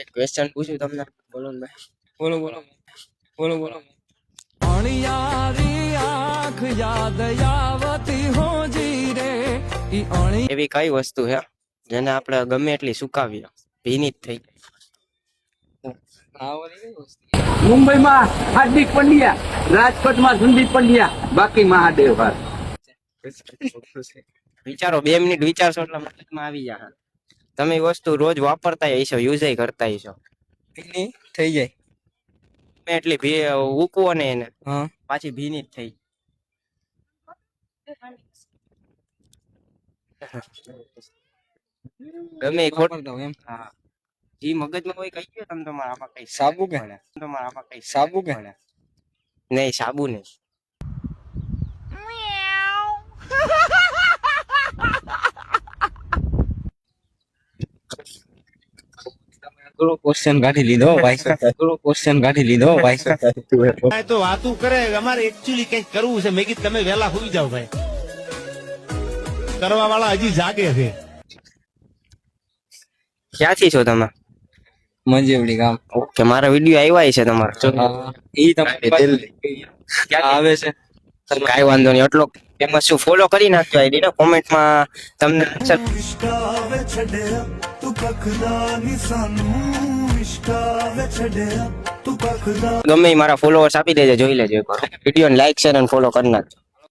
એક ક્વેશ્ચન પૂછું તમને. બોલો ને ભાઈ. બોલો બોલો બોલો બોલો. એવી કઈ વસ્તુ છે જેને આપણે ગમે એટલી સુકાવીએ ભીની જ થઈ મુંબઈમાં હાર્દિક પંડ્યા, રાજકોટમાં સંદીપ પંડ્યા, બાકી મહાદેવ હાર. જાય? વિચારો, 2 મિનિટ વિચારશો એટલે મગજમાં આવી જાય. તમે એ વસ્તુ રોજ વાપરતા હશો, યુઝ કરતા હશો, ભીની થઈ જાય. ગમે એટલી ઉકવો ને એને હા પાછી ભીની જ થઈ. ગમે એ ખોટ વાપરતા હોય એમ. હા, જી મગજમાં કોઈ કહી ગયો તમે તમારા આમાં કઈ સાબુ કે તમારા આમાં કઈ સાબુ કે નહીં, સાબુ નહીં. થોડો ક્વેશ્ચન કાઢી લીધો ભાઈ. થોડો ક્વેશ્ચન કાઢી લીધો ભાઈ. તો વાતું કરે અમારે એકચ્યુઅલી કઈક કરવું છે. મેં કીધું તમે વહેલા હોઈ જાવ ભાઈ, કરવા વાળા હજી જાગે છે. ક્યાંથી છો તમે? મંજેવડી ગામ. ઓકે, મારા વિડીયો આવ્યા છે તમારા? ઈ તમારે આવે છે. કાંઈ વાંધો નહીં. એટલો ફેમસ છું, ફોલો કરી નાખજો આઈડી ને. કોમેન્ટમાં તમને ગમે ઈ મારા ફોલોઅર્સ આપી દેજો, જોઈ લેજો એકવાર. વિડીયોને લાઈક શેર અને ફોલો કરી નાખજો.